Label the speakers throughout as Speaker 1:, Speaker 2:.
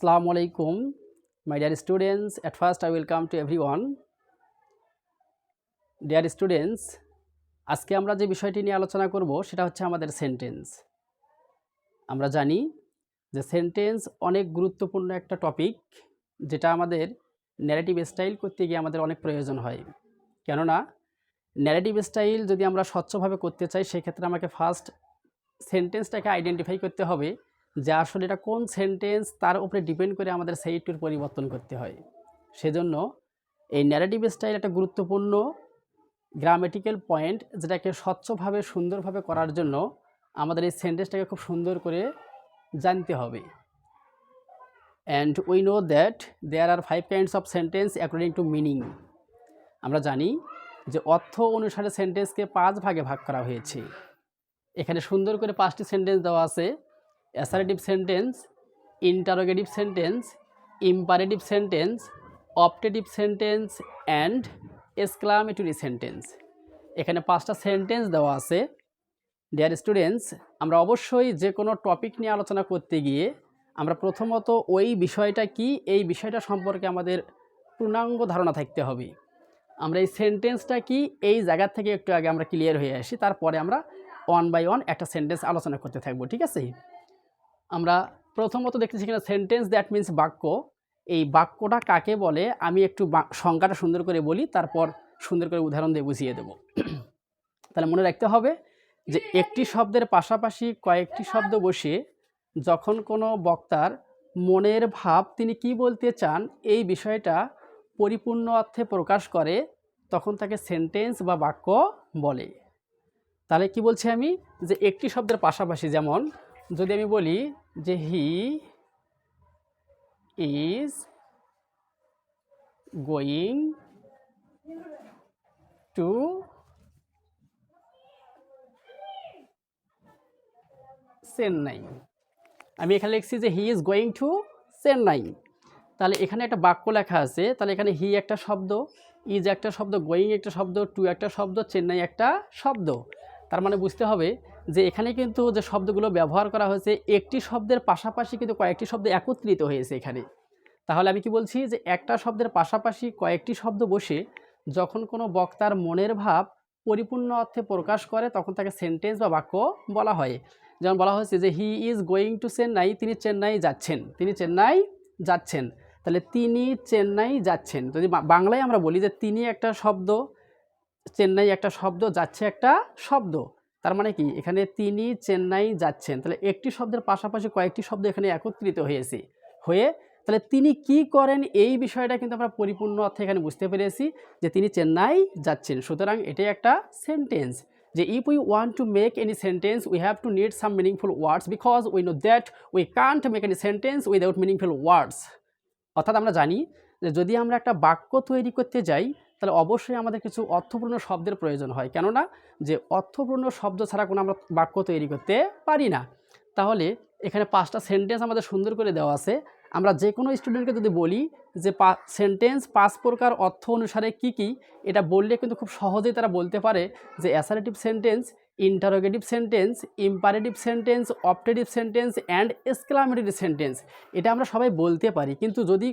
Speaker 1: Assalamu alaikum, my dear students. At first, I welcome to everyone. Dear students, আজকে আমরা যে বিষয়টি নিয়ে আলোচনা করব সেটা হচ্ছে আমাদের সেন্টেন্স। আমরা জানি যে সেন্টেন্স অনেক গুরুত্বপূর্ণ একটা টপিক, যেটা আমাদের ন্যারেটিভ স্টাইল করতে গিয়ে আমাদের অনেক প্রয়োজন হয়। কেননা ন্যারেটিভ স্টাইল যদি আমরা স্বচ্ছভাবে করতে চাই, সেক্ষেত্রে আমাকে ফার্স্ট সেন্টেন্সটাকে আইডেন্টিফাই করতে হবে যে আসলে এটা কোন সেন্টেন্স, তার উপরে ডিপেন্ড করে আমাদের সেইটুর পরিবর্তন করতে হয়। সেজন্য এই ন্যারেটিভ স্টাইল একটা গুরুত্বপূর্ণ গ্রামেটিক্যাল পয়েন্ট, যেটাকে স্বচ্ছভাবে সুন্দরভাবে করার জন্য আমাদের এই সেন্টেন্সটাকে খুব সুন্দর করে জানতে হবে। And we know that there are 5 kinds of sentence according to meaning. আমরা জানি যে অর্থ অনুসারে সেন্টেন্সকে 5 ভাগে ভাগ করা হয়েছে। এখানে সুন্দর করে 5টি সেন্টেন্স দেওয়া আছে: assertive sentence, interrogative sentence, imperative sentence, optative sentence and exclamatory sentence. এখানে 5টা সেন্টেন্স দেওয়া আছে। ডিয়ার স্টুডেন্টস, আমরা অবশ্যই যে কোনো টপিক নিয়ে আলোচনা করতে গিয়ে আমরা প্রথমত ওই বিষয়টা কি, এই বিষয়টা সম্পর্কে আমাদের পূর্ণাঙ্গ ধারণা থাকতে হবে। আমরা এই সেন্টেন্সটা কি, এই জায়গা থেকে একটু আগে আমরা ক্লিয়ার হয়ে আসি, তারপরে আমরা ওয়ান বাই ওয়ান একটা সেন্টেন্স আলোচনা করতে থাকবো, ঠিক আছে? আমরা প্রথমত দেখতেছি কিনা সেন্টেন্স দ্যাট মিন্স বাক্য। এই বাক্যটা কাকে বলে আমি একটু সংজ্ঞাটা সুন্দর করে বলি, তারপর সুন্দর করে উদাহরণ দিয়ে বুঝিয়ে দেব। তাহলে মনে রাখতে হবে যে একটি শব্দের পাশাপাশি কয়েকটি শব্দ বসে যখন কোনো বক্তার মনের ভাব তিনি কি বলতে চান এই বিষয়টা পরিপূর্ণ অর্থে প্রকাশ করে, তখন তাকে সেন্টেন্স বা বাক্য বলে। তাহলে কি বলছি আমি, যে একটি শব্দের পাশাপাশি, যেমন যদি আমি বলি যে he is going to Chennai, আমি এখানে লিখছি যে he is going to Chennai. তাহলে এখানে একটা বাক্য লেখা আছে। তাহলে এখানে হি একটা শব্দ, ইজ একটা শব্দ, গোয়িং একটা শব্দ, টু একটা শব্দ, চেন্নাই একটা শব্দ। তার মানে বুঝতে হবে যে এখানে কিন্তু যে শব্দগুলো ব্যবহার করা হয়েছে, একটি শব্দের পাশাপাশি কিন্তু কয়েকটি শব্দ একত্রিত হয়েছে এখানে। তাহলে আমি কি বলছি, যে একটা শব্দের পাশাপাশি কয়েকটি শব্দ বসে যখন কোনো বক্তার মনের ভাব পরিপূর্ণ অর্থে প্রকাশ করে, তখন তাকে সেন্টেন্স বা বাক্য বলা হয়। যেমন বলা হয়েছে যে he is going to Chennai, তিনি চেন্নাই যাচ্ছেন, তিনি চেন্নাই যাচ্ছেন। তাহলে তিনি চেন্নাই যাচ্ছেন, যদি বাংলায় আমরা বলি যে তিনি একটা শব্দ, চেন্নাই একটা শব্দ, যাচ্ছে একটা শব্দ। তার মানে কি, এখানে তিনি চেন্নাই যাচ্ছেন। তাহলে একটি শব্দের পাশাপাশি কয়েকটি শব্দ এখানে একত্রিত হয়েছে, হয়ে তাহলে তিনি কি করেন এই বিষয়টা কিন্তু আমরা পরিপূর্ণ অর্থে এখানে বুঝতে পেরেছি যে তিনি চেন্নাই যাচ্ছেন। সুতরাং এটাই একটা সেন্টেন্স। যে if we want to make any sentence we have to need some meaningful words, because we know that we can't make any sentence without meaningful ওয়ার্ডস। অর্থাৎ আমরা জানি যে যদি আমরা একটা বাক্য তৈরি করতে যাই, তাহলে অবশ্যই আমাদের কিছু অর্থপূর্ণ শব্দের প্রয়োজন হয়। কেননা যে অর্থপূর্ণ শব্দ ছাড়া কোনো আমরা বাক্য তৈরি করতে পারি না। তাহলে এখানে 5টা সেন্টেন্স আমাদের সুন্দর করে দেওয়া আছে। আমরা যে কোনো স্টুডেন্টকে যদি বলি যে সেন্টেন্স 5 প্রকার অর্থ অনুসারে কি কি, এটা বললে কিন্তু খুব সহজেই তারা বলতে পারে যে assertive sentence, interrogative sentence, imperative sentence, optative sentence and exclamatory sentence. এটা আমরা সবাই বলতে পারি, কিন্তু যদি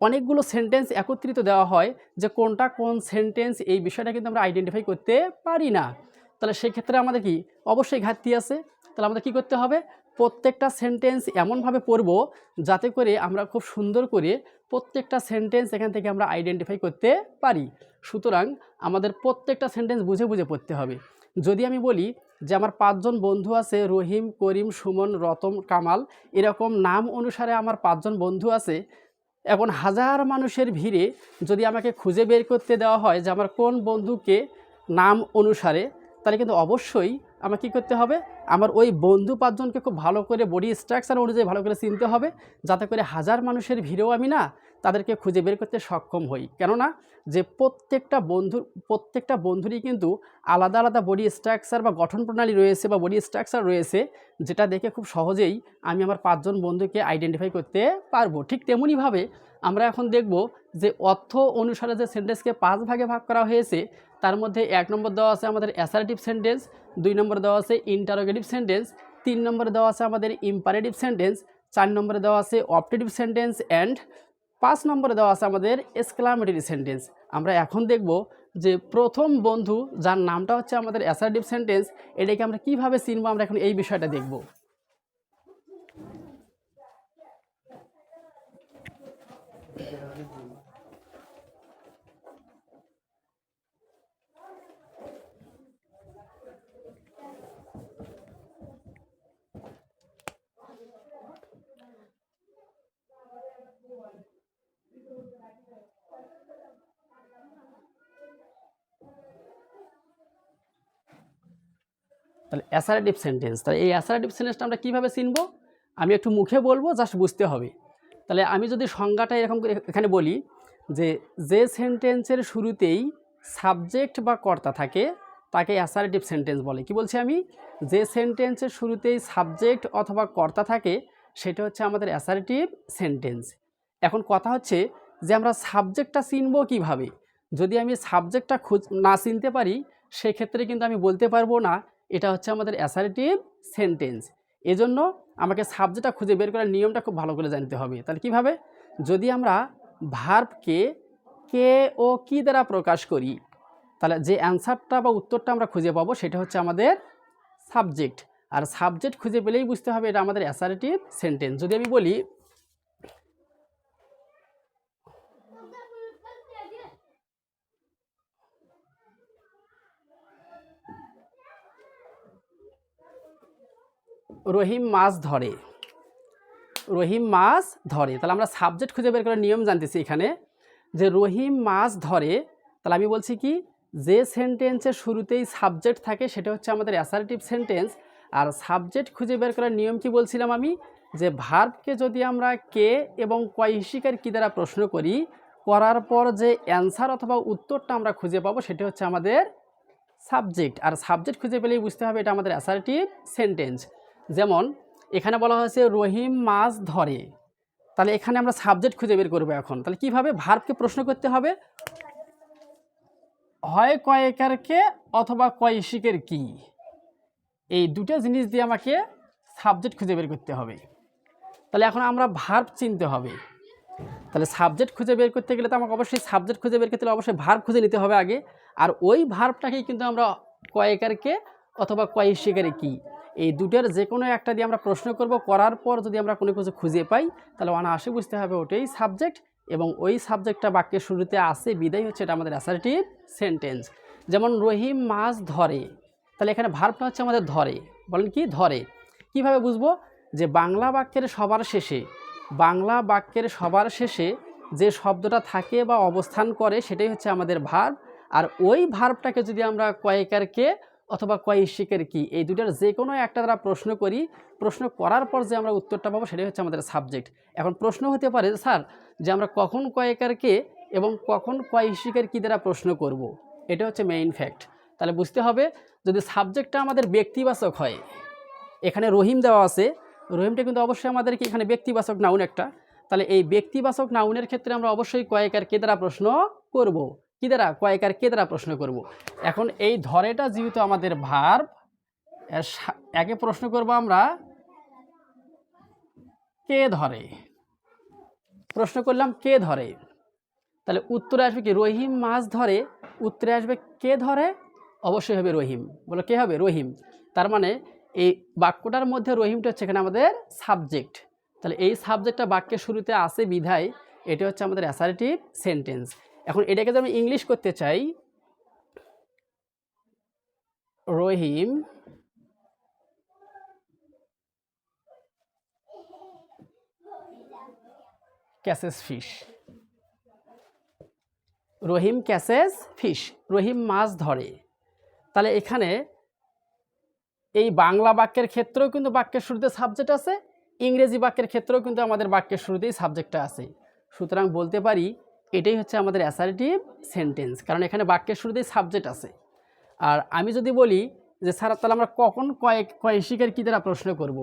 Speaker 1: অনেকগুলো সেন্টেন্স একত্রিত দেওয়া হয় যে কোনটা কোন সেন্টেন্স, এই বিষয়টা কিন্তু আমরা আইডেন্টিফাই করতে পারি না। তাহলে সেক্ষেত্রে আমাদের কি অবশ্যই ঘাটতি আছে। তাহলে আমাদের কি করতে হবে, প্রত্যেকটা সেন্টেন্স এমনভাবে পড়ব যাতে করে আমরা খুব সুন্দর করে প্রত্যেকটা সেন্টেন্স এখান থেকে আমরা আইডেন্টিফাই করতে পারি। সুতরাং আমাদের প্রত্যেকটা সেন্টেন্স বুঝে বুঝে পড়তে হবে। যদি আমি বলি যে আমার 5 জন বন্ধু আছে, রহিম, করিম, সুমন, রতন, কামাল, এরকম নাম অনুসারে আমার 5 জন বন্ধু আছে। এখন হাজার মানুষের ভিড়ে যদি আমাকে খুঁজে বের করতে দেওয়া হয় যে আমার কোন বন্ধুকে নাম অনুসারে, তাহলে কিন্তু অবশ্যই আমার কী করতে হবে, আমার ওই বন্ধু 5 জনকে খুব ভালো করে বডি স্ট্রাকচার অনুযায়ী ভালো করে চিনতে হবে, যাতে করে হাজার মানুষের ভিড়েও আমি না তাদেরকে খুঁজে বের করতে সক্ষম হই। কেননা যে প্রত্যেকটা বন্ধুরই কিন্তু আলাদা আলাদা বডি স্ট্রাকচার বা গঠন প্রণালী রয়েছে বা বডি স্ট্রাকচার রয়েছে, যেটা দেখে খুব সহজেই আমি আমার 5 জন বন্ধুকে আইডেন্টিফাই করতে পারবো। ঠিক তেমনিভাবে আমরা এখন দেখব যে অর্থ অনুসারে যে সেন্টেন্সকে 5 ভাগে ভাগ করা হয়েছে, তার মধ্যে 1 নম্বর দেওয়া আছে আমাদের অ্যাসার্টিভ সেন্টেন্স, 2 নম্বর দেওয়া আছে ইন্টারোগেটিভ সেন্টেন্স, 3 নম্বরে দেওয়া আছে আমাদের ইম্পারেটিভ সেন্টেন্স, 4 নম্বরে দেওয়া আছে অপটেটিভ সেন্টেন্স অ্যান্ড 5 নম্বরে দেওয়া আছে আমাদের এক্সক্লামেটরি সেন্টেন্স। আমরা এখন দেখব যে প্রথম বন্ধু যার নামটা হচ্ছে আমাদের অ্যাসার্টিভ সেন্টেন্স, এটাকে আমরা কিভাবে চিনবো, আমরা এখন এই বিষয়টা দেখব। তাহলে অ্যাসার্টিভ সেন্টেন্স, তাহলে এই অ্যাসার্টিভ সেন্টেন্সটা আমরা কীভাবে চিনব, আমি একটু মুখে বলবো, জাস্ট বুঝতে হবে। তাহলে আমি যদি সংজ্ঞাটা এরকম করে এখানে বলি যে সেন্টেন্সের শুরুতেই সাবজেক্ট বা কর্তা থাকে তাকে অ্যাসার্টিভ সেন্টেন্স বলে। কি বলছি আমি, যে সেন্টেন্সের শুরুতেই সাবজেক্ট অথবা কর্তা থাকে সেটা হচ্ছে আমাদের অ্যাসার্টিভ সেন্টেন্স। এখন কথা হচ্ছে যে আমরা সাবজেক্টটা চিনব কিভাবে। যদি আমি সাবজেক্টটা না চিনতে পারি সেক্ষেত্রে কিন্তু আমি বলতে পারবো না এটা হচ্ছে আমাদের অ্যাসার্টিভ সেন্টেন্স। এজন্য আমাকে সাবজেক্টটা খুঁজে বের করার নিয়মটা খুব ভালো করে জানতে হবে। তাহলে কিভাবে, যদি আমরা ভার্বকে কে ও কি দ্বারা প্রকাশ করি তাহলে যে অ্যান্সারটা বা উত্তরটা আমরা খুঁজে পাবো সেটা হচ্ছে আমাদের সাবজেক্ট। আর সাবজেক্ট খুঁজে পেলেই বুঝতে হবে এটা আমাদের অ্যাসার্টিভ সেন্টেন্স। যদি আমি বলি রহিম মাছ ধরে, রহিম মাছ ধরে, তাহলে আমরা সাবজেক্ট খুঁজে বের করার নিয়ম জানতেছি এখানে যে রহিম মাছ ধরে। তাহলে আমি বলছি কি, যে সেন্টেন্সের শুরুতেই সাবজেক্ট থাকে সেটা হচ্ছে আমাদের অ্যাসার্টিভ সেন্টেন্স। আর সাবজেক্ট খুঁজে বের করার নিয়ম কি বলছিলাম আমি, যে ভার্বকে যদি আমরা কে এবং কয় হিসিকার কি দ্বারা প্রশ্ন করি, করার পর যে অ্যান্সার অথবা উত্তরটা আমরা খুঁজে পাবো সেটা হচ্ছে আমাদের সাবজেক্ট। আর সাবজেক্ট খুঁজে পেলেই বুঝতে হবে এটা আমাদের অ্যাসার্টিভ সেন্টেন্স। যেমন এখানে বলা হয়েছে রহিম মাছ ধরে, তাহলে এখানে আমরা সাবজেক্ট খুঁজে বের করবো। এখন তাহলে কিভাবে, ভার্বকে প্রশ্ন করতে হবে হয় কয়েকারকে অথবা কয় ইশিকের কি, এই দুটো জিনিস দিয়ে আমাকে সাবজেক্ট খুঁজে বের করতে হবে। তাহলে এখন আমরা ভার্ব চিনতে হবে। তাহলে সাবজেক্ট খুঁজে বের করতে গেলে তো আমাকে অবশ্যই সাবজেক্ট খুঁজে বের করতে হলে অবশ্যই ভার্ব খুঁজে নিতে হবে আগে। আর ওই ভার্বটাকেই কিন্তু আমরা কয়েকারকে অথবা কয় ইশিকের কি, এই দুটোর যে কোনো একটা দিয়ে আমরা প্রশ্ন করব। করার পর যদি আমরা কোনো কিছু খুঁজে পাই তাহলে অনায়াসে বুঝতে হবে ওটাই সাবজেক্ট, এবং ওই সাবজেক্টটা বাক্যের শুরুতে আসে বিদায় হচ্ছে এটা আমাদের অ্যাসার্টিভ সেন্টেন্স। যেমন রহিম মাছ ধরে, তাহলে এখানে ভার্বটা হচ্ছে আমাদের ধরে। বলেন কি, ধরে। কিভাবে বুঝবো, যে বাংলা বাক্যের সবার শেষে, বাংলা বাক্যের সবার শেষে যে শব্দটা থাকে বা অবস্থান করে সেটাই হচ্ছে আমাদের ভার্ব। আর ওই ভার্বটাকে যদি আমরা কয়েকারকে অথবা কয় ইশিকের কি, এই দুটার যে কোনো একটা দ্বারা প্রশ্ন করি, প্রশ্ন করার পর যে আমরা উত্তরটা পাবো সেটাই হচ্ছে আমাদের সাবজেক্ট। এখন প্রশ্ন হতে পারে স্যার যে আমরা কখন কয়েকারকে এবং কখন কয় ইশিকের কি দ্বারা প্রশ্ন করব, এটা হচ্ছে মেইন ফ্যাক্ট। তাহলে বুঝতে হবে যদি সাবজেক্টটা আমাদের ব্যক্তিবাচক হয়, এখানে রহিম দেওয়া আছে, রহিমটা কিন্তু অবশ্যই আমাদেরকে এখানে ব্যক্তিবাচক নাউন একটা, তাহলে এই ব্যক্তিবাচক নাউনের ক্ষেত্রে আমরা অবশ্যই কয়েকার কে দ্বারা প্রশ্ন করব, কি দ্বারা, কয়েকার কে দ্বারা প্রশ্ন করব। এখন এই ধরেটা যেহেতু আমাদের ভার্ব, একে প্রশ্ন করব আমরা কে ধরে, প্রশ্ন করলাম কে ধরে, তাহলে উত্তরে আসবে কি, রহিম মাছ ধরে, উত্তরে আসবে কে ধরে, অবশ্যই হবে রহিম। বলো কে হবে, রহিম। তার মানে এই বাক্যটার মধ্যে রহিমটা হচ্ছে এখানে আমাদের সাবজেক্ট। তাহলে এই সাবজেক্টটা বাক্যের শুরুতে আসে বিধায় এটা হচ্ছে আমাদের অ্যাসার্টিভ সেন্টেন্স। এখন এটাকে যদি আমি ইংলিশ করতে চাই, রহিম ক্যাচেস ফিশ, রহিম ক্যাচেস ফিশ, রহিম মাছ ধরে। তাহলে এখানে এই বাংলা বাক্যের ক্ষেত্রেও কিন্তু বাক্যের শুরুতে সাবজেক্ট আছে, ইংরেজি বাক্যের ক্ষেত্রেও কিন্তু আমাদের বাক্যের শুরুতেই সাবজেক্টটা আছে। সুতরাং বলতে পারি এটাই হচ্ছে আমাদের অ্যাসার্টিভ সেন্টেন্স, কারণ এখানে বাক্যের শুরুতেই সাবজেক্ট আছে। আর আমি যদি বলি যে স্যার তাহলে আমরা কখন কয় ইশিকের কি দ্বারা প্রশ্ন করব,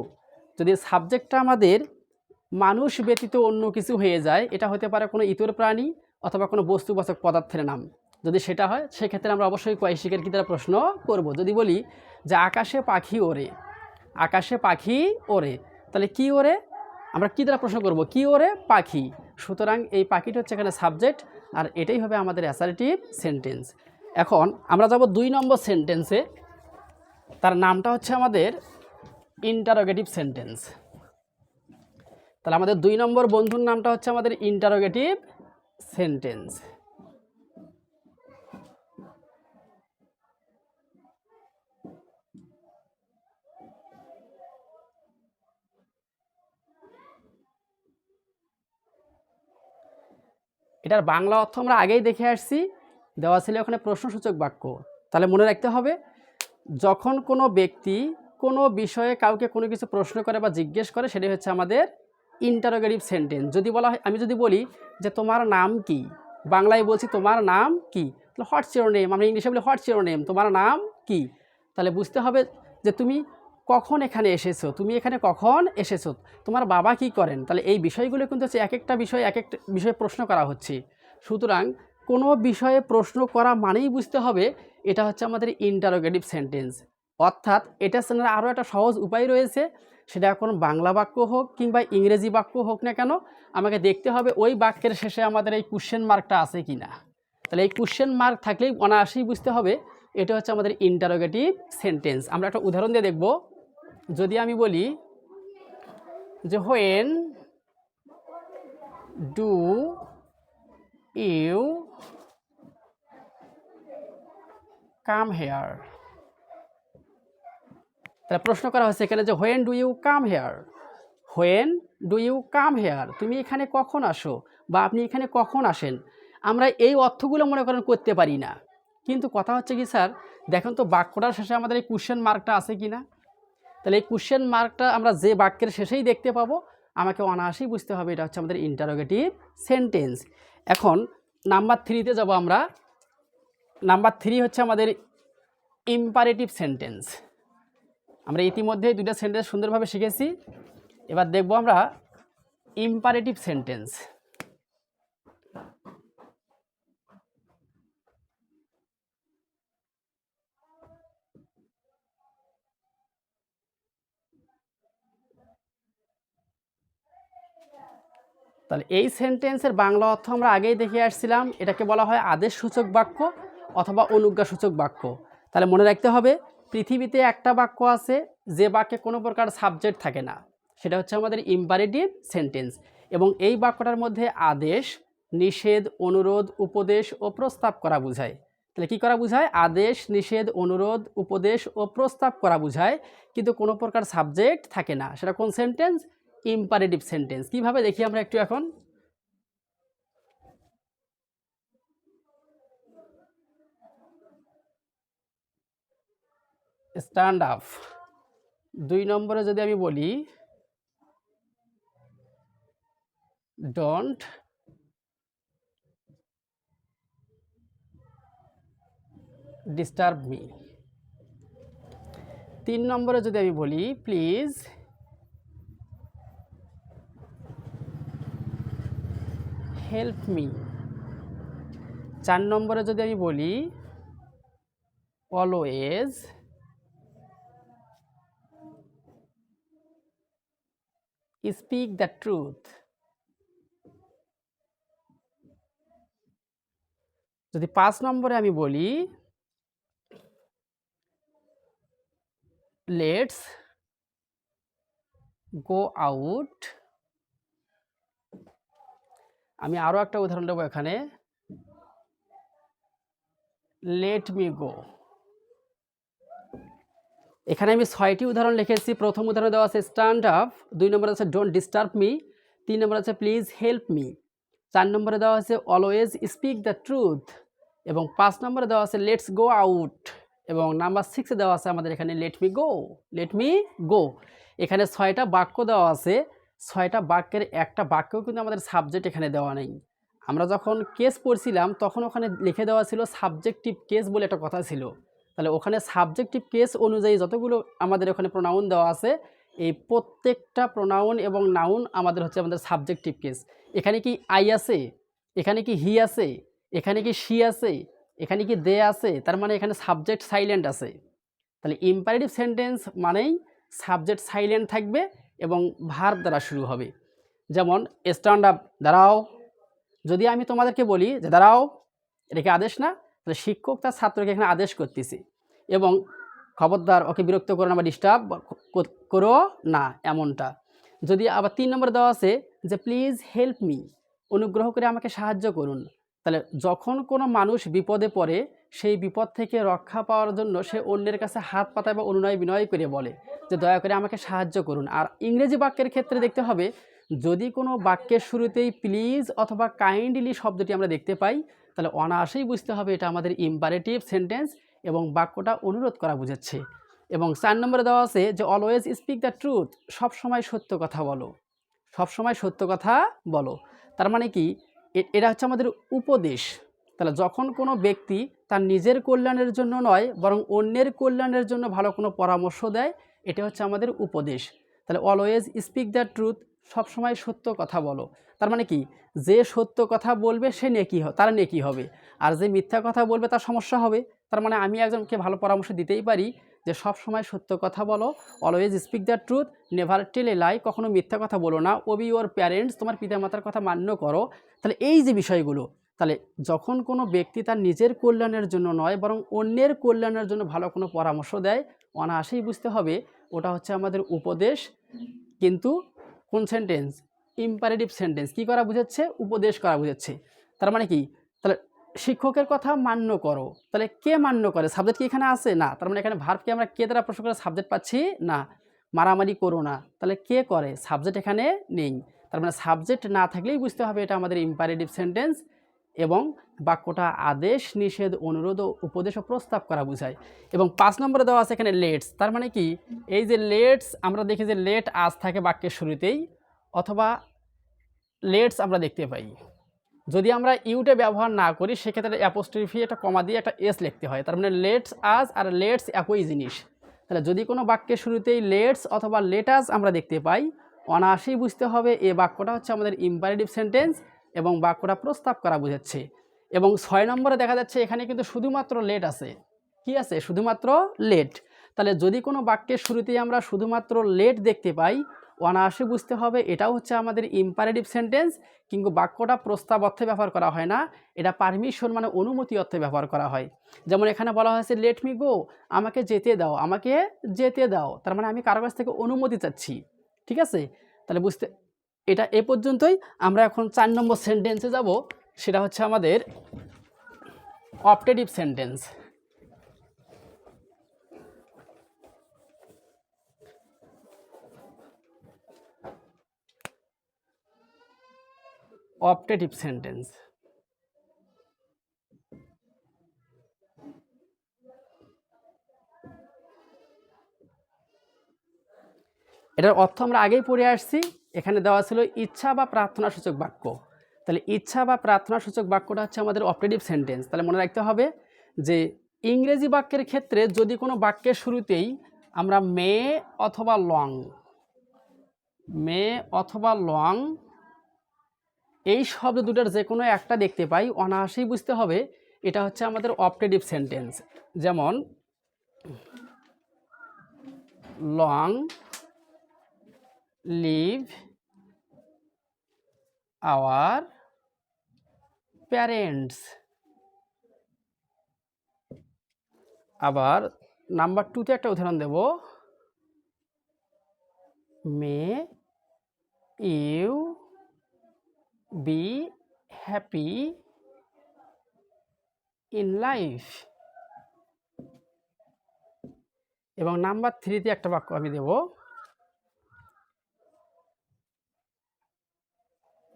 Speaker 1: যদি সাবজেক্টটা আমাদের মানুষ ব্যতীত অন্য কিছু হয়ে যায়, এটা হতে পারে কোনো ইতর প্রাণী অথবা কোনো বস্তুবাচক পদার্থের নাম, যদি সেটা হয় সেক্ষেত্রে আমরা অবশ্যই কয় ইশিকের কি দ্বারা প্রশ্ন করব। যদি বলি যে আকাশে পাখি ওড়ে, আকাশে পাখি ওড়ে, তাহলে কি ওড়ে, আমরা কী দ্বারা প্রশ্ন করব, কি ওরে পাখি, সুতরাং এই পাখিটা হচ্ছে এখানে সাবজেক্ট, আর এটাই হবে আমাদের অ্যাসার্টিভ সেন্টেন্স। এখন আমরা যাব 2 নম্বর সেন্টেন্সে, তার নামটা হচ্ছে আমাদের ইন্টারোগেটিভ সেন্টেন্স। তাহলে আমাদের 2 নম্বর বন্ধুর নামটা হচ্ছে আমাদের ইন্টারোগেটিভ সেন্টেন্স। এটার বাংলা অর্থ আমরা আগেই দেখে আসছি, দেওয়া ছিল ওখানে প্রশ্নসূচক বাক্য। তাহলে মনে রাখতে হবে, যখন কোনো ব্যক্তি কোনো বিষয়ে কাউকে কোনো কিছু প্রশ্ন করে বা জিজ্ঞেস করে, সেটাই হচ্ছে আমাদের ইন্টারোগেটিভ সেন্টেন্স। যদি বলা হয়, আমি যদি বলি যে তোমার নাম কি, বাংলায় বলছি তোমার নাম কি, তাহলে হোয়াটস ইওর নেম, আমরা ইংলিশে বলি হোয়াটস ইওর নেম, তোমার নাম কি। তাহলে বুঝতে হবে যে তুমি কখন এখানে এসেছো, তুমি এখানে কখন এসেছো, তোমার বাবা কি করেন। তাহলে এই বিষয়গুলো কিন্তু হচ্ছে এক একটা বিষয়ে প্রশ্ন করা হচ্ছে। সুতরাং কোনো বিষয়ে প্রশ্ন করা মানেই বুঝতে হবে এটা হচ্ছে আমাদের ইন্টারোগেটিভ সেন্টেন্স। অর্থাৎ এটা চেনার আরও একটা সহজ উপায় রয়েছে, সেটা এখন বাংলা বাক্য হোক কিংবা ইংরেজি বাক্য হোক না কেন, আমাকে দেখতে হবে ওই বাক্যের শেষে আমাদের এই কোশ্চেন মার্কটা আছে কি না। তাহলে এই কোশ্চেন মার্ক থাকলেই অনায়াসেই বুঝতে হবে এটা হচ্ছে আমাদের ইন্টারোগেটিভ সেন্টেন্স। আমরা একটা উদাহরণ দিয়ে দেখব। যদি আমি বলি যে when do you come here, তাহলে প্রশ্ন করা হয়েছে এখানে যে when do you come here, when do you come here, তুমি এখানে কখন আসো বা আপনি এখানে কখন আসেন। আমরা এই অর্থগুলো মনে করেন করতে পারি না, কিন্তু কথা হচ্ছে কি স্যার, দেখুন তো বাক্যটার শেষে আমাদের এই কোশ্চেন মার্কটা আছে কি না। তাহলে এই কোশ্চেন মার্কটা আমরা যে বাক্যের শেষেই দেখতে পাবো, আমাকে অনায়াসেই বুঝতে হবে এটা হচ্ছে আমাদের ইন্টারোগেটিভ সেন্টেন্স। এখন নাম্বার 3-তে যাব আমরা। নাম্বার 3 হচ্ছে আমাদের ইম্পারেটিভ সেন্টেন্স। আমরা ইতিমধ্যেই 2টা সেন্টেন্স সুন্দরভাবে শিখেছি, এবার দেখব আমরা ইম্পারেটিভ সেন্টেন্স। তাহলে এই সেন্টেন্সের বাংলা অর্থ আমরা আগেই দেখে আসছিলাম, এটাকে বলা হয় আদেশসূচক বাক্য অথবা অনুজ্ঞাসূচক বাক্য। তাহলে মনে রাখতে হবে, পৃথিবীতে একটা বাক্য আছে যে বাক্যে কোনো প্রকার সাবজেক্ট থাকে না, সেটা হচ্ছে আমাদের ইম্পারেটিভ সেন্টেন্স। এবং এই বাক্যটার মধ্যে আদেশ, নিষেধ, অনুরোধ, উপদেশ ও প্রস্তাব করা বোঝায়। তাহলে কী করা বোঝায়? আদেশ, নিষেধ, অনুরোধ, উপদেশ ও প্রস্তাব করা বোঝায়, কিন্তু কোনো প্রকার সাবজেক্ট থাকে না। সেটা কোন সেন্টেন্স? Imperative sentence. কিভাবে দেখি আমরা একটু এখন। স্ট্যান্ড আপ, 2 নম্বরে যদি আমি বলি ডোন্ট ডিস্টার্ব মি, 3 নম্বরে যদি আমি বলি প্লিজ হেল্প মি, 4 নম্বরে যদি আমি বলি অলওয়েজ স্পিক দ্য ট্রুথ, যদি 5 নম্বরে আমি বলি লেটস গো আউট, আমি আরও একটা উদাহরণ দেবো এখানে, লেট মি গো। এখানে আমি 6টি উদাহরণ লিখেছি। প্রথম উদাহরণ দেওয়া আছে স্ট্যান্ড আপ, 2 নম্বরে আছে ডোন্ট ডিস্টার্ব মি, 3 নম্বরে আছে প্লিজ হেল্প মি, 4 নম্বরে দেওয়া আছে অলওয়েজ স্পিক দ্য ট্রুথ, এবং 5 নম্বরে দেওয়া আছে লেটস গো আউট, এবং নাম্বার 6-এ দেওয়া আছে আমাদের এখানে let me go, let me go. এখানে 6টা বাক্য দেওয়া আছে, 6টা বাক্যের একটা বাক্যও কিন্তু আমাদের সাবজেক্ট এখানে দেওয়া নেই। আমরা যখন কেস পড়ছিলাম তখন ওখানে লিখে দেওয়া ছিল সাবজেক্টিভ কেস বলে একটা কথা ছিল। তাহলে ওখানে সাবজেক্টিভ কেস অনুযায়ী যতগুলো আমাদের ওখানে প্রোনাউন দেওয়া আছে, এই প্রত্যেকটা প্রোনাউন এবং নাউন আমাদের হচ্ছে আমাদের সাবজেক্টিভ কেস। এখানে কি আই আছে, এখানে কি হি আছে, এখানে কি শি আছে, এখানে কি দে আছে, তার মানে এখানে সাবজেক্ট সাইলেন্ট আছে। তাহলে ইম্পারেটিভ সেন্টেন্স মানেই সাবজেক্ট সাইলেন্ট থাকবে এবং ভার্ব দ্বারা শুরু হবে। যেমন স্ট্যান্ড আপ, দাঁড়াও। যদি আমি তোমাদেরকে বলি যে দাঁড়াও, এটা কি আদেশ না? তাহলে শিক্ষক তার ছাত্রকে এখানে আদেশ করতেছে, এবং খবরদার ওকে বিরক্ত করো না বা ডিস্টার্ব করো না, এমনটা। যদি আবার 3 নম্বরে দেওয়া আছে যে প্লিজ হেল্প মি, অনুগ্রহ করে আমাকে সাহায্য করুন। তাহলে যখন কোনো মানুষ বিপদে পড়ে, সেই বিপদ থেকে রক্ষা পাওয়ার জন্য সে অন্যের কাছে হাত পাতায় বা অনুনয় বিনয় করে বলে যে দয়া করে আমাকে সাহায্য করুন। আর ইংরেজি বাক্যের ক্ষেত্রে দেখতে হবে, যদি কোনো বাক্যের শুরুতেই প্লিজ অথবা কাইন্ডলি শব্দটি আমরা দেখতে পাই, তাহলে অনায়াসেই বুঝতে হবে এটা আমাদের ইম্পারেটিভ সেন্টেন্স এবং বাক্যটা অনুরোধ করা বোঝাচ্ছে। এবং 4 নম্বরে দেওয়া আছে যে অলওয়েজ স্পিক দ্য ট্রুথ, সবসময় সত্য কথা বলো, সবসময় সত্য কথা বলো। তার মানে কি, এটা হচ্ছে আমাদের উপদেশ। তাহলে যখন কোনো ব্যক্তি তার নিজের কল্যাণের জন্য নয় বরং অন্যের কল্যাণের জন্য ভালো কোনো পরামর্শ দেয়, এটা হচ্ছে আমাদের উপদেশ। তাহলে অলওয়েজ স্পিক দ্য ট্রুথ, সবসময় সত্য কথা বলো। তার মানে কি, যে সত্য কথা বলবে সে নেকি তার নেকি হবে, আর যে মিথ্যা কথা বলবে তার সমস্যা হবে। তার মানে আমি একজনকে ভালো পরামর্শ দিতেই পারি যে সব সময় সত্য কথা বলো, always speak the truth, never tell a lie, কখনো মিথ্যা কথা বলো না, ওবি ইউর প্যারেন্টস, তোমার পিতামাতার কথা মান্য করো। তাহলে এই যে বিষয়গুলো, তাহলে যখন কোনো ব্যক্তি তার নিজের কল্যাণের জন্য নয় বরং অন্যের কল্যাণের জন্য ভালো কোনো পরামর্শ দেয়, অনায়াসেই বুঝতে হবে ওটা হচ্ছে আমাদের উপদেশ। কিন্তু কোন সেন্টেন্স? Imperative sentence. কী করা বুঝাচ্ছে? উপদেশ করা বুঝাচ্ছে। তার মানে কি, তাহলে শিক্ষকের কথা মান্য করো, তাহলে কে মান্য করে? সাবজেক্ট কি এখানে আছে? না। তার মানে এখানে ভার্বকে আমরা কে দ্বারা প্রশ্ন করে সাবজেক্ট পাচ্ছি না। মারামারি করো না, তাহলে কে করে? সাবজেক্ট এখানে নেই। তার মানে সাবজেক্ট না থাকলেই বুঝতে হবে এটা আমাদের ইম্পারেটিভ সেন্টেন্স, এবং বাক্যটা আদেশ, নিষেধ, অনুরোধ ও উপদেশ ও প্রস্তাব করা বোঝায়। এবং 5 নম্বরে দেওয়া আছে এখানে লেটস। তার মানে কি, এই যে লেটস, আমরা দেখি যে লেট আজ থাকে বাক্যের শুরুতেই, অথবা লেটস আমরা দেখতে পাই। যদি আমরা ইউটে ব্যবহার না করি সেক্ষেত্রে অ্যাপোস্ট্রফি একটা কমা দিয়ে একটা এস লিখতে হয়। তার মানে লেটস আজ আর লেটস একই জিনিস। তাহলে যদি কোনো বাক্যের শুরুতেই লেটস অথবা লেটাস আমরা দেখতে পাই, অনায়াসেই বুঝতে হবে এই বাক্যটা হচ্ছে আমাদের ইম্পারেটিভ সেন্টেন্স এবং বাক্যটা প্রস্তাব করা বোঝাচ্ছে। এবং 6 নম্বরে দেখা যাচ্ছে এখানে কিন্তু শুধুমাত্র লেট আছে। কি আছে? শুধুমাত্র লেট। তাহলে যদি কোনো বাক্যের শুরুতেই আমরা শুধুমাত্র লেট দেখতে পাই, অনায়াসে বুঝতে হবে এটাও হচ্ছে আমাদের ইম্পারেটিভ সেন্টেন্স, কিন্তু বাক্যটা প্রস্তাব অর্থে ব্যবহার করা হয় না, এটা পারমিশন মানে অনুমতি অর্থে ব্যবহার করা হয়। যেমন এখানে বলা হয়েছে লেট মি গো, আমাকে যেতে দাও, আমাকে যেতে দাও। তার মানে আমি কারো কাছ থেকে অনুমতি চাচ্ছি। ঠিক আছে? তাহলে বুঝতে, এটা এ পর্যন্তই। আমরা এখন 4 নম্বর সেন্টেন্সে যাব, সেটা হচ্ছে আমাদের অপটেটিভ সেন্টেন্স। Optative sentence. এটার অর্থ আমরা আগেই পড়ে আসছি। এখানে দেওয়া ছিল ইচ্ছা বা প্রার্থনাসূচক বাক্য। তাহলে ইচ্ছা বা প্রার্থনাসূচক বাক্যটা হচ্ছে আমাদের অপটেটিভ সেন্টেন্স। তাহলে মনে রাখতে হবে যে ইংরেজি বাক্যের ক্ষেত্রে যদি কোনো বাক্যের শুরুতেই আমরা মে অথবা লং এই শব্দ দুটার যে কোনো একটা দেখতে পাই, অনায়াসেই বুঝতে হবে এটা হচ্ছে আমাদের অপটেটিভ সেন্টেন্স। যেমন লং লিভ আওয়ার প্যারেন্টস। আবার নাম্বার 2তে একটা উদাহরণ দেব, may you be happy in life. এবং নাম্বার 3তে একটা বাক্য আমি দেব,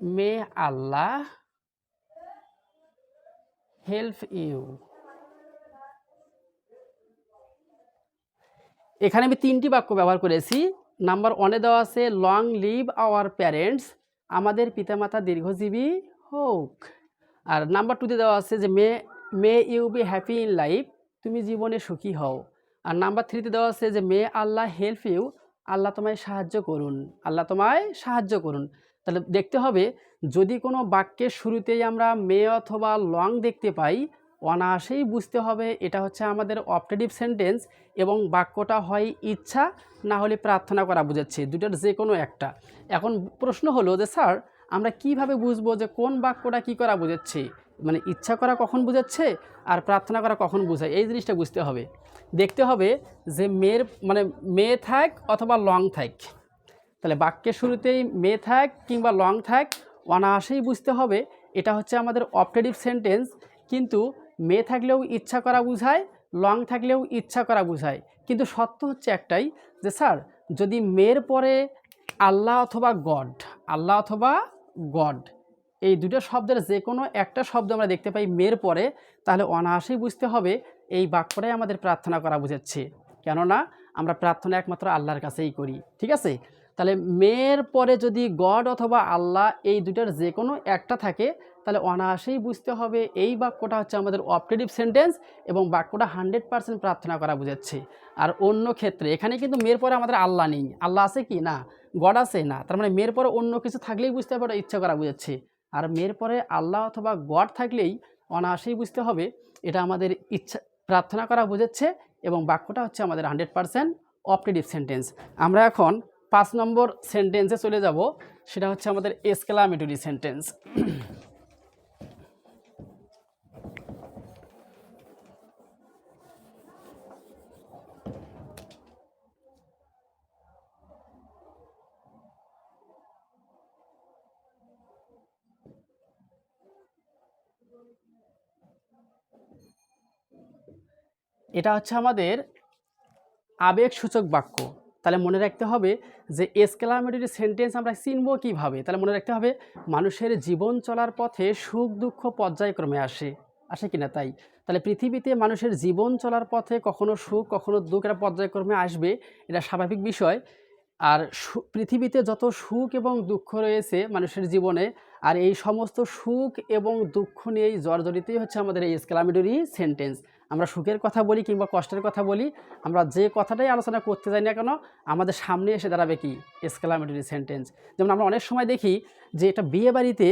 Speaker 1: মে আল্লাহ হেল্প ইউ। এখানে আমি 3টি বাক্য ব্যবহার করেছি। নাম্বার 1-এ দেওয়া আছে লং লিভ আওয়ার প্যারেন্টস, আমাদের পিতামাতা দীর্ঘজীবী হোক। আর নাম্বার 2-তে দেওয়া আছে যে may you be happy in life, তুমি জীবনে সুখী হও। আর নাম্বার 3-তে দেওয়া আছে যে মে আল্লাহ হেল্প ইউ, আল্লাহ তোমায় সাহায্য করুন, আল্লাহ তোমায় সাহায্য করুন। তাহলে দেখতে হবে যদি কোনো বাক্যের শুরুতেই আমরা মে অথবা লং দেখতে পাই, অনায়াসেই বুঝতে হবে এটা হচ্ছে আমাদের অপটেটিভ সেন্টেন্স এবং বাক্যটা হয় ইচ্ছা না হলে প্রার্থনা করা বোঝাচ্ছে, দুটোর যে কোনো একটা। এখন প্রশ্ন হলো যে স্যার আমরা কিভাবে বুঝবো যে কোন বাক্যটা কী করা বোঝাচ্ছে, মানে ইচ্ছা করা কখন বোঝাচ্ছে আর প্রার্থনা করা কখন বোঝায়, এই জিনিসটা বুঝতে হবে। দেখতে হবে যে মেয়ের মানে মে থাক অথবা লং থাক, তাহলে বাক্যের শুরুতেই মে থাক কিংবা লং থাক অনায়াসেই বুঝতে হবে এটা হচ্ছে আমাদের অপটেটিভ সেন্টেন্স। কিন্তু মে থাকলেও ইচ্ছা করা বোঝায়, লং থাকলেও ইচ্ছা করা বোঝায়। কিন্তু সত্য হচ্ছে একটাই যে স্যার যদি মেয়ের পরে আল্লাহ অথবা গড, আল্লাহ অথবা গড এই দুটো শব্দের যে কোনো একটা শব্দ আমরা দেখতে পাই মেয়ের পরে, তাহলে অনায়াসেই বুঝতে হবে এই বাক্যটাই আমাদের প্রার্থনা করা বোঝাচ্ছে। কেননা আমরা প্রার্থনা একমাত্র আল্লাহর কাছেই করি, ঠিক আছে? তাহলে মেয়ের পরে যদি গড অথবা আল্লাহ এই দুটার যে কোনো একটা থাকে, তাহলে অনায়াসেই বুঝতে হবে এই বাক্যটা হচ্ছে আমাদের অপটেটিভ সেন্টেন্স এবং বাক্যটা 100% প্রার্থনা করা বোঝাচ্ছে। আর অন্য ক্ষেত্রে এখানে কিন্তু মেয়ের পরে আমাদের আল্লাহ নেই, আল্লাহ আছে কি না, গড আছে না, তার মানে মেয়ের পরে অন্য কিছু থাকলেই বুঝতে হবে ওটা ইচ্ছা করা বোঝাচ্ছে। আর মেয়ের পরে আল্লাহ অথবা গড থাকলেই অনায়াসেই বুঝতে হবে এটা আমাদের ইচ্ছা প্রার্থনা করা বোঝাচ্ছে এবং বাক্যটা হচ্ছে আমাদের 100% অপটেটিভ সেন্টেন্স। আমরা এখন 5 নম্বর সেন্টেন্সে চলে যাব, সেটা হচ্ছে আমাদের এক্সক্লামেটরি সেন্টেন্স। এটা হচ্ছে আমাদের আবেগসূচক বাক্য। তাহলে মনে রাখতে হবে যে এক্সক্লামেটরি সেন্টেন্স আমরা চিনব কীভাবে, তাহলে মনে রাখতে হবে মানুষের জীবন চলার পথে সুখ দুঃখ পর্যায়ক্রমে আসে কিনা তাই। তাহলে পৃথিবীতে মানুষের জীবন চলার পথে কখনো সুখ কখনো দুঃখ এটা পর্যায়ক্রমে আসবে, এটা স্বাভাবিক বিষয়। আর পৃথিবীতে যত সুখ এবং দুঃখ রয়েছে মানুষের জীবনে, আর এই সমস্ত সুখ এবং দুঃখ নিয়েই জর্জরিতই হচ্ছে আমাদের এই এক্সক্লামেটরি সেন্টেন্স। আমরা সুখের কথা বলি কিংবা কষ্টের কথা বলি, আমরা যে কথাটাই আলোচনা করতে যাই না কেন আমাদের সামনে এসে দাঁড়াবে কি এক্সক্লামেটরি সেন্টেন্স। যেমন আমরা অনেক সময় দেখি যে এটা বিয়ে বাড়িতে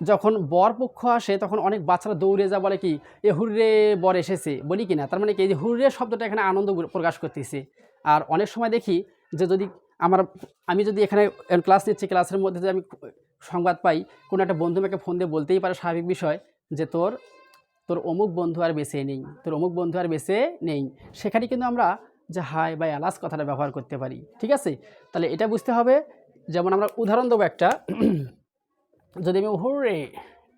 Speaker 1: যখন বর পক্ষ আসে তখন অনেক বাচ্চারা দৌড়ে যা বলে কি এ হুররে বর এসেছে, বলি কি না, তার মানে কি এই যে হুররে শব্দটা এখানে আনন্দ প্রকাশ করতেছে। আর অনেক সময় দেখি যে যদি আমি যদি এখানে ক্লাস নিচ্ছি, ক্লাসের মধ্যে যদি আমি সংবাদ পাই কোনো একটা বন্ধু আমাকে ফোন দিয়ে বলতেই পারে স্বাভাবিক বিষয় যে তোর অমুক বন্ধু আর বেঁচে নেই, তোর অমুক বন্ধু আর বেঁচে নেই, সেখানে কিন্তু আমরা যে হাই বা অ্যালাস কথাটা ব্যবহার করতে পারি, ঠিক আছে? তাহলে এটা বুঝতে হবে। যেমন আমরা উদাহরণ দেবো একটা, যদি আমি hurray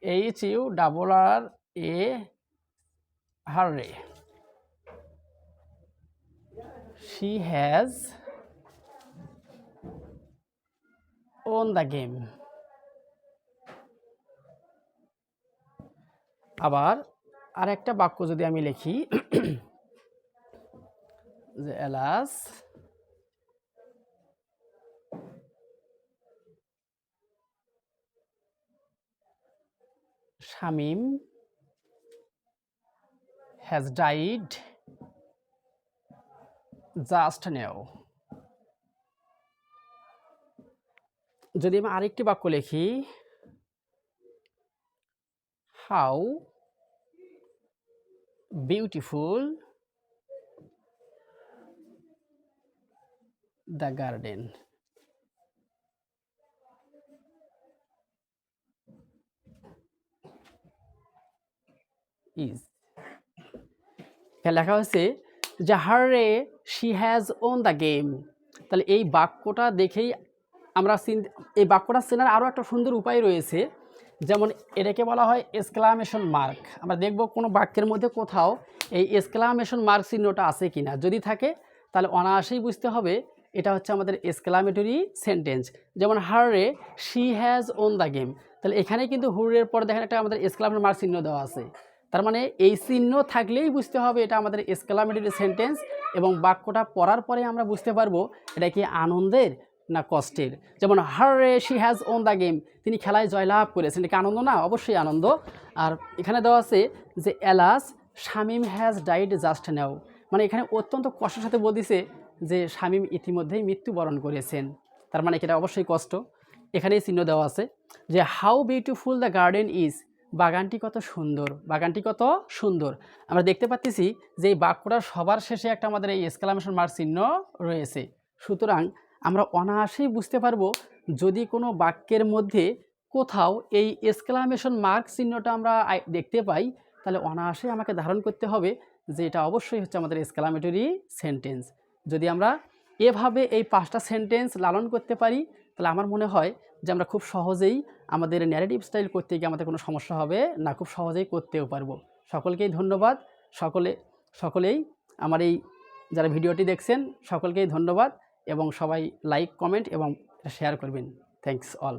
Speaker 1: HURRA hurrah, she has won the game। আবার আর একটা বাক্য যদি আমি লিখি যে alas Shamim has died just now। যদি আমি আরেকটি বাক্য লিখি how beautiful the garden is. এখানে লেখা হচ্ছে যে hurrah she has won the game. তাহলে এই বাক্যটা দেখেই আমরা এই বাক্যটা চেনার আরও একটা সুন্দর উপায় রয়েছে। যেমন এটাকে বলা হয় এক্সক্লামেশন মার্ক। আমরা দেখব কোনো বাক্যের মধ্যে কোথাও এই এক্সক্লামেশন মার্ক চিহ্নটা আছে কিনা, যদি থাকে তাহলে অনায়াসেই বুঝতে হবে এটা হচ্ছে আমাদের এক্সক্লামেটরি সেন্টেন্স। যেমন hurrah she has won the game, তাহলে এখানে কিন্তু হুরের পর দেখেন একটা আমাদের এক্সক্লামেশন মার্ক চিহ্ন দেওয়া আছে, তার মানে এই চিহ্ন থাকলেই বুঝতে হবে এটা আমাদের এক্সক্লামেটরি সেন্টেন্স এবং বাক্যটা পড়ার পরে আমরা বুঝতে পারবো এটা কি আনন্দের না কষ্টের। যেমন hurrah she has won the game, তিনি খেলায় জয়লাভ করেছেন, এটা কি আনন্দ না? অবশ্যই আনন্দ। আর এখানে দেওয়া আছে যে alas Shamim has died just now, মানে এখানে অত্যন্ত কষ্টের সাথে বলতেছে যে শামীম ইতিমধ্যেই মৃত্যুবরণ করেছেন, তার মানে এটা অবশ্যই কষ্ট। এখানেই চিহ্ন দেওয়া আছে যে how beautiful the garden is, বাগানটি কত সুন্দর, বাগানটি কত সুন্দর। আমরা দেখতে পাচ্ছি যে এই বাক্যটার সবার শেষে একটা আমাদের এই এক্সক্লামেশন মার্ক চিহ্ন রয়েছে। সুতরাং আমরা অনায়াসেই বুঝতে পারবো যদি কোনো বাক্যের মধ্যে কোথাও এই এক্সক্লামেশন মার্ক চিহ্নটা আমরা দেখতে পাই, তাহলে অনায়াসেই আমাকে ধারণ করতে হবে যে এটা অবশ্যই হচ্ছে আমাদের এক্সক্লামেটরি সেন্টেন্স। যদি আমরা এভাবে এই 5টা সেন্টেন্স লালন করতে পারি, তাহলে আমার মনে হয় যে আমরা খুব সহজেই আমাদের ন্যারেটিভ স্টাইল করতে গিয়ে আমাদের কোনো সমস্যা হবে না, খুব সহজেই করতেও পারবো। সকলকেই ধন্যবাদ। সকলেই আমার এই যারা ভিডিওটি দেখছেন সকলকেই ধন্যবাদ, এবং সবাই লাইক, কমেন্ট এবং শেয়ার করবেন। Thanks all.